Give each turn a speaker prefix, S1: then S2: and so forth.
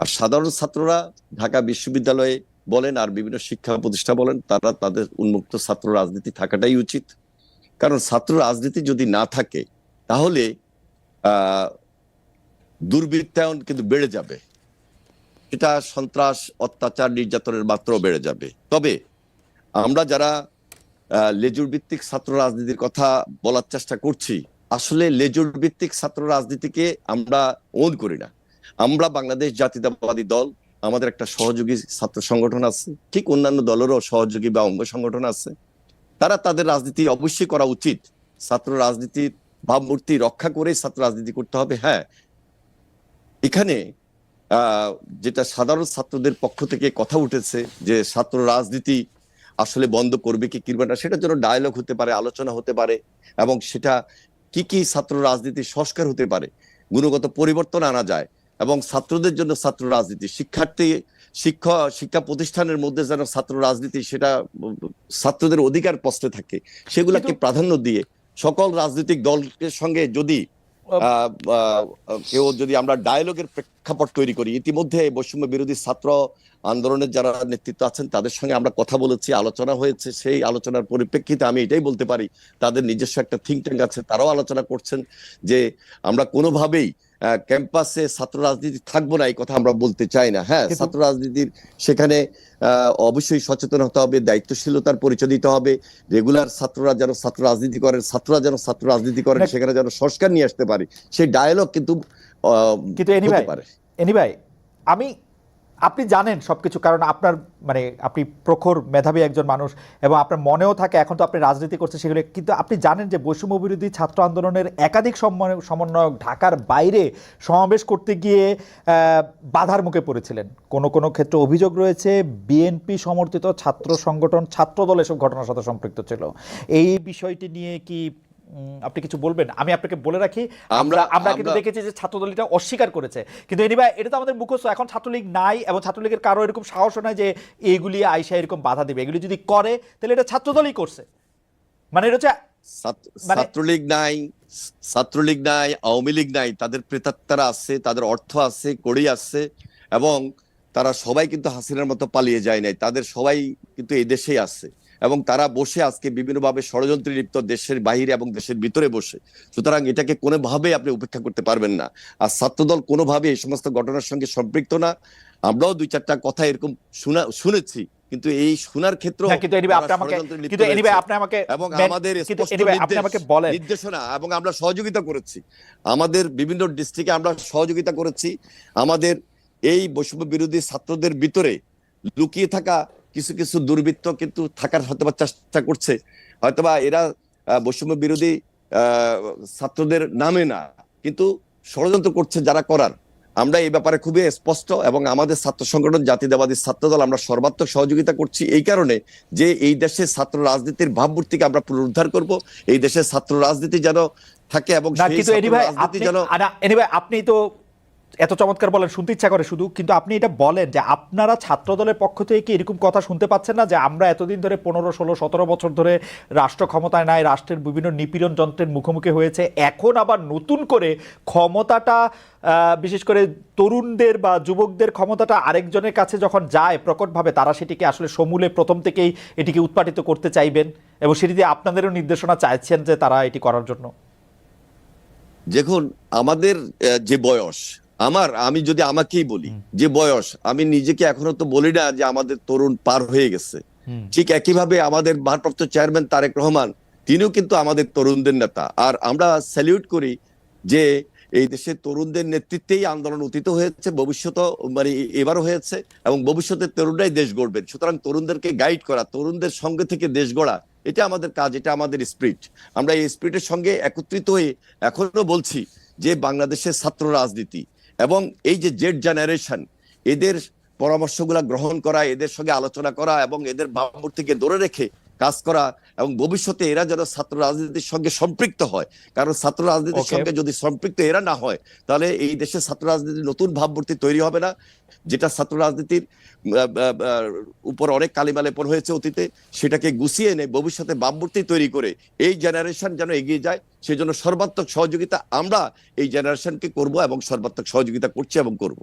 S1: আর সাধারণ ছাত্ররা ঢাকা বিশ্ববিদ্যালয়ে বলেন আর বিভিন্ন শিক্ষা প্রতিষ্ঠান বলেন, তারা তাদের উন্মুক্ত ছাত্র রাজনীতি থাকাটাই উচিত। কারণ ছাত্র রাজনীতি যদি না থাকে তাহলে আহ দুর্বৃত্তায়ন কিন্তু বেড়ে যাবে, এটা সন্ত্রাস অত্যাচার নির্যাতনের মাত্রাও বেড়ে যাবে। তবে আমরা যারা লেজুর ভিত্তিক ছাত্র রাজনীতির কথা বলার চেষ্টা করছি, আসলে লেজুর ভিত্তিক ছাত্র রাজনীতিকে আমরা ওন করি না। আমরা বাংলাদেশ জাতীয়তাবাদী দল, আমাদের একটা সহযোগী ছাত্র সংগঠন আছে, ঠিক অন্যান্য দলেরও সহযোগী বা অঙ্গ সংগঠন আছে। তারা তাদের রাজনীতি অবশ্যই করা উচিত, ছাত্র রাজনীতির ভাবমূর্তি রক্ষা করে ছাত্র রাজনীতি করতে হবে। হ্যাঁ, এখানে যেটা সাধারণ ছাত্রদের পক্ষ থেকে কথা উঠেছে যে ছাত্র রাজনীতি আসলে বন্ধ করবে কি কিংবা না, সেটার জন্য ডায়ালগ হতে পারে, আলোচনা হতে পারে, এবং সেটা কি কি ছাত্র রাজনীতির সংস্কার হতে পারে, গুণগত পরিবর্তন আনা যায়, এবং ছাত্রদের জন্য ছাত্র রাজনীতি, শিক্ষা প্রতিষ্ঠানের মধ্যে যেন ছাত্র রাজনীতি সেটা ছাত্রদের অধিকার প্রশ্নে থাকে, সেগুলাকে প্রাধান্য দিয়ে সকল রাজনৈতিক দলের সঙ্গে যদি কেউ যদি আমরা ডায়ালগের প্রেক্ষাপট তৈরি করি। ইতিমধ্যে বৈষম্য বিরোধী ছাত্র আন্দোলনের যারা নেতৃত্ব আছেন তাদের সঙ্গে আমরা কথা বলেছি, আলোচনা হয়েছে। সেই আলোচনার পরিপ্রেক্ষিতে আমি এটাই বলতে পারি, তাদের নিজস্ব একটা থিঙ্ক ট্যাঙ্ক আছে, তারাও আলোচনা করছেন যে আমরা কোনোভাবেই ক্যাম্পাসে ছাত্র রাজনীতি থাকবো না, এই কথা আমরা বলতে চাই না। হ্যাঁ, ছাত্র রাজনীতির সেখানে অবশ্যই সচেতন হতে হবে, দায়িত্বশীলতার পরিচয় দিতে হবে। রেগুলার ছাত্ররা যেন ছাত্র রাজনীতি করেন, ছাত্ররা যেন ছাত্র রাজনীতি করেন, সেখানে যেন সংস্কার নিয়ে আসতে পারি, সেই ডায়ালগ কিন্তু হতে পারে।
S2: ভাই, আপনি জানেন সবকিছু, কারণ আপনার আপনি প্রখর মেধাবী একজন মানুষ এবং আপনার মনেও থাকে, এখন তো আপনি রাজনীতি করছেন সেগুলো, কিন্তু আপনি জানেন যে বৈষম্য বিরোধী ছাত্র আন্দোলনের একাধিক সমন্বয়ক ঢাকার বাইরে সমাবেশ করতে গিয়ে বাধার মুখে পড়েছিলেন। কোনো ক্ষেত্রে অভিযোগ রয়েছে বিএনপি সমর্থিত ছাত্র সংগঠন ছাত্রদল এসব ঘটনার সাথে সম্পৃক্ত ছিল। এই বিষয়টি নিয়ে কি আপনি কিছু বলবেন? আমি আপনাকে বলে রাখি, আমরা কিন্তু দেখেছি যে ছাত্রদল এটা অস্বীকার করেছে, কিন্তু এটা তো আমাদের মুখস্থ। এখন ছাত্রলীগ নাই এবং ছাত্রলীগের কারো এরকম সাহস নয় যে এইগুলি আইসা এরকম বাধা দেবে। এগুলি যদি করে তাহলে এটা ছাত্রদলই করছে। এটা হচ্ছে
S1: ছাত্রলীগ নাই, আওয়ামী লীগ নাই, তাদের প্রেতাত্মারা আছে, তাদের অর্থ আছে, কড়ি আছে, এবং তারা সবাই কিন্তু হাসিনার মতো পালিয়ে যায় নাই, তাদের সবাই কিন্তু এই দেশেই আছে, এবং তারা বসে আজকে বিভিন্নভাবে ষড়যন্ত্রে লিপ্ত, দেশের বাহিরে এবং দেশের ভিতরে বসে। সুতরাং এটাকে কোনোভাবে আপনি উপেক্ষা করতে পারবেন না। আর ছাত্রদল কোনোভাবে এই সমস্ত ঘটনার সঙ্গে সম্পৃক্ত না। আমরাও দুই চারটা কথা এরকম শুনেছি, কিন্তু এই শোনার ক্ষেত্রে এবং আমাদের নির্দেশনা এবং আমরা সহযোগিতা করেছি, আমাদের বিভিন্ন ডিস্ট্রিক্টে আমরা সহযোগিতা করেছি। আমাদের এই বৈষম্য বিরোধী ছাত্রদের ভিতরে লুকিয়ে থাকা কিছু কিছু দুর্বৃত্ত কিন্তু থাকার হয়তোবা চেষ্টা করছে, হয়তোবা এরা বৈষম্য বিরোধী ছাত্রদের নামে না, কিন্তু ষড়যন্ত্র করছে যারা করার। আমরা এই ব্যাপারে খুবই স্পষ্ট, এবং আমাদের ছাত্র সংগঠন জাতীয়তাবাদী ছাত্রদল আমরা সর্বাত্মক সহযোগিতা করছি এই কারণে যে এই দেশের ছাত্র রাজনীতির ভাবমূর্তিকে আমরা পুনরুদ্ধার করব, এই দেশের ছাত্র রাজনীতি যেন থাকে, এবং
S2: আপনি তো এত চমৎকার বলেন, শুনতে ইচ্ছা করে শুধু, কিন্তু আপনি এটা বলেন যে আপনারা ছাত্রদলের পক্ষ থেকে এরকম কথা শুনতে পাচ্ছেন না যে আমরা এতদিন ধরে 15, 16, 17 বছর ধরে রাষ্ট্র ক্ষমতায় নাই, রাষ্ট্রের বিভিন্ন নিপীড়ন যন্ত্রের মুখোমুখি হয়েছে, এখন আবার নতুন করে ক্ষমতাটা বিশেষ করে তরুণদের বা যুবকদের ক্ষমতাটা আরেকজনের কাছে যখন যায় প্রকটভাবে, তারা সেটিকে আসলে সমূলে প্রথম থেকেই এটিকে উৎপাটিত করতে চাইবেন, এবং সেটি দিয়ে আপনাদেরও নির্দেশনা চাইছেন যে তারা এটি করার জন্য?
S1: দেখুন, আমাদের যে বয়স, আমি যদি আমাকেই বলি, যে বয়স, আমি নিজেকে এখনো তো বলি না যে আমাদের তরুণ পার হয়ে গেছে। ঠিক একইভাবে আমাদের ভারপ্রাপ্ত চেয়ারম্যান তারেক রহমান, তিনিও কিন্তু আমাদের তরুণদের নেতা। আর আমরা স্যালিউট করি যে এই দেশের তরুণদের নেতৃত্বেই আন্দোলন অতীত হয়েছে, ভবিষ্যৎ এবারও হয়েছে, এবং ভবিষ্যতে তরুণরাই দেশ গড়বেন। সুতরাং তরুণদেরকে গাইড করা, তরুণদের সঙ্গে থেকে দেশ গড়া, এটা আমাদের কাজ, এটা আমাদের স্পিরিট। আমরা এই স্পিরিটের সঙ্গে একত্রিত হয়ে এখনো বলছি যে বাংলাদেশের ছাত্র রাজনীতি এবং এই যে জেড জেনারেশন, এদের পরামর্শগুলা গ্রহণ করা, এদের সঙ্গে আলোচনা করা, এবং এদের ভাবমূর্তিকে ধরে রেখে কাজ করা, এবং ভবিষ্যতে এরা যেন ছাত্র রাজনীতির সঙ্গে সম্পৃক্ত হয়। কারণ ছাত্র রাজনীতির সঙ্গে যদি সম্পৃক্ত এরা না হয়, তাহলে এই দেশে ছাত্র রাজনীতির নতুন ভাবমূর্তি তৈরি হবে না, যেটা ছাত্র রাজনীতির উপর অনেক কালিমা লেপন হয়েছে অতীতে, সেটাকে গুছিয়ে এনে ভবিষ্যতে ভাবমূর্তি তৈরি করে এই জেনারেশন যেন এগিয়ে যায়, সেই জন্য সর্বাত্মক সহযোগিতা আমরা এই জেনারেশনকে করব, এবং সর্বাত্মক সহযোগিতা করছি এবং করব।